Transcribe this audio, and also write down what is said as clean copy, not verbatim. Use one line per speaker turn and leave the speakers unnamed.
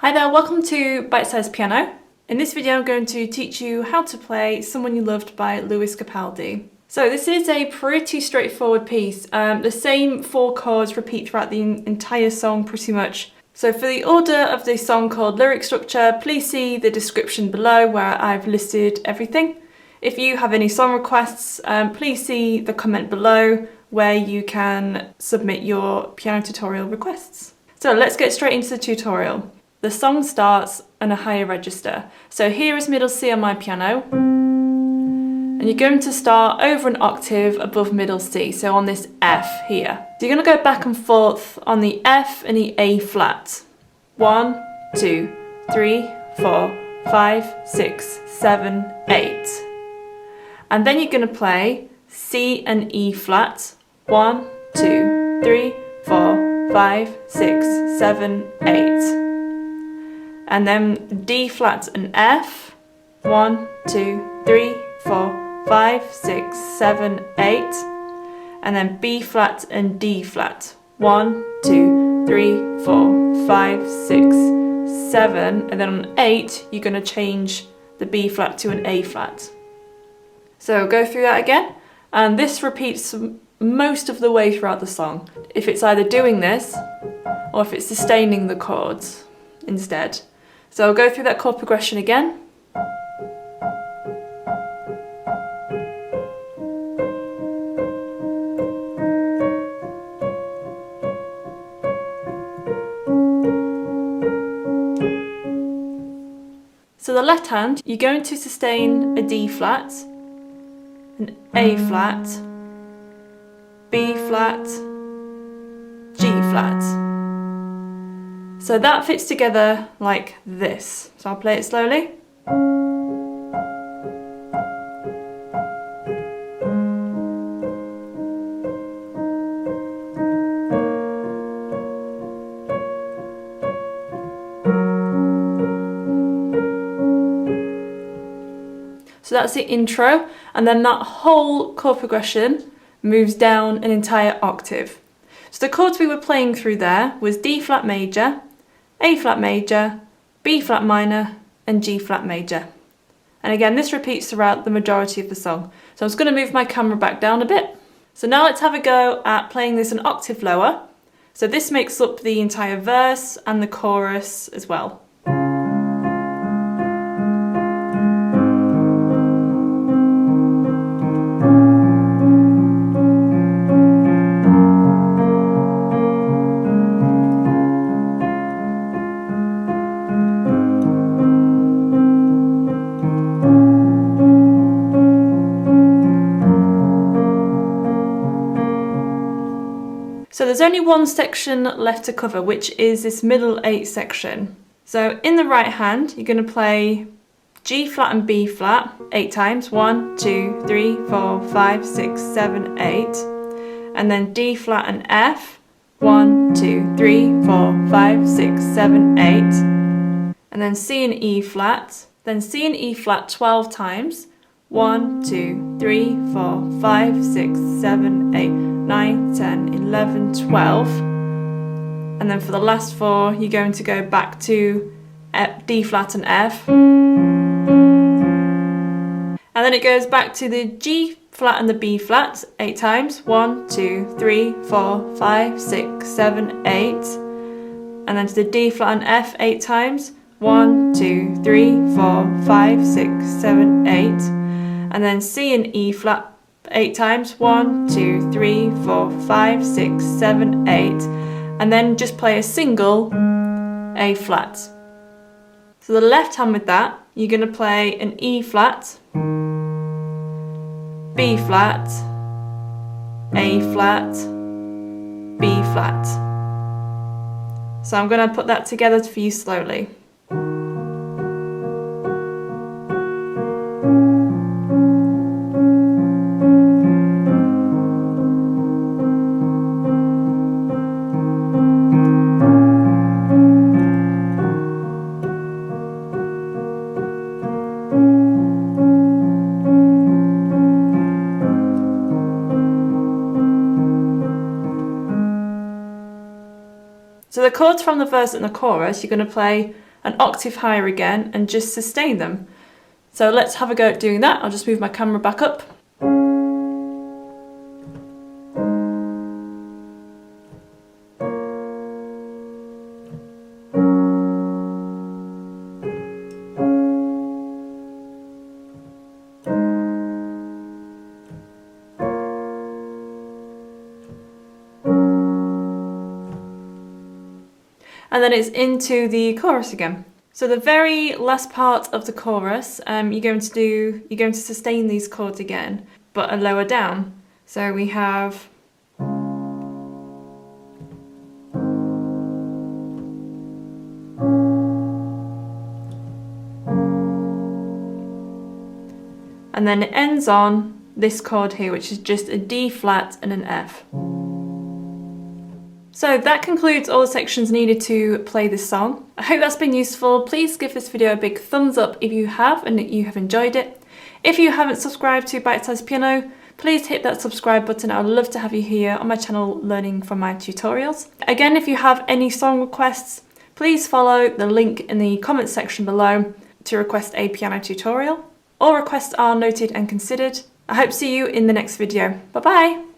Hi there, welcome to Bitesize Piano. In this video I'm going to teach you how to play Someone You Loved by Lewis Capaldi. So this is a pretty straightforward piece. The same 4 chords repeat throughout the entire song pretty much. So for the order of the song called lyric structure, please see the description below where I've listed everything. If you have any song requests, please see the comment below where you can submit your piano tutorial requests. So let's get straight into the tutorial. The song starts on a higher register. So here is middle C on my piano. And you're going to start over an octave above middle C, so on this F here. So you're going to go back and forth on the F and the A flat. 1, 2, 3, 4, 5, 6, 7, 8. And then you're going to play C and E flat. 1, 2, 3, 4, 5, 6, 7, 8. And then D flat and F, 1, 2, 3, 4, 5, 6, 7, 8. And then B flat and D flat, 1, 2, 3, 4, 5, 6, 7. And then on 8, you're going to change the B flat to an A flat. So go through that again. And this repeats most of the way throughout the song. If it's either doing this, or if it's sustaining the chords instead. So I'll go through that chord progression again. So the left hand, you're going to sustain a D flat, an A flat, B flat, G flat. So that fits together like this. So I'll play it slowly. So that's the intro, and then that whole chord progression moves down an entire octave. So the chords we were playing through there was D flat major, A flat major, B flat minor, and G flat major. And again, this repeats throughout the majority of the song. So I'm just going to move my camera back down a bit. So now let's have a go at playing this an octave lower. So this makes up the entire verse and the chorus as well. So there's only one section left to cover, which is this middle 8 section. So in the right hand, you're going to play G flat and B flat 8 times. 1, 2, 3, 4, 5, 6, 7, 8. And then D flat and F. 1, 2, 3, 4, 5, 6, 7, 8. And then C and E flat. Then C and E flat 12 times. 1, 2, 3, 4, 5, 6, 7, 8, 9, 10, 11, 12. And then for the last 4, you're going to go back to D flat and F. And then it goes back to the G flat and the B flat 8 times. 1, 2, 3, 4, 5, 6, 7, 8. And then to the D flat and F 8 times. 1, 2, 3, 4, 5, 6, 7, 8. And then C and E flat 8 times. 1, 2, 3, 4, 5, 6, 7, 8. And then just play a single A flat. So the left hand with that, you're going to play an E flat, B flat, A flat, B flat. So I'm going to put that together for you slowly. So the chords from the verse and the chorus, you're going to play an octave higher again and just sustain them. So let's have a go at doing that. I'll just move my camera back up. And then it's into the chorus again. So the very last part of the chorus, you're going to sustain these chords again, but a lower down. So we have and then it ends on this chord here, which is just a D flat and an F. So that concludes all the sections needed to play this song. I hope that's been useful. Please give this video a big thumbs up if you have and you have enjoyed it. If you haven't subscribed to Bitesize Piano, please hit that subscribe button. I would love to have you here on my channel learning from my tutorials. Again, if you have any song requests, please follow the link in the comments section below to request a piano tutorial. All requests are noted and considered. I hope to see you in the next video. Bye bye!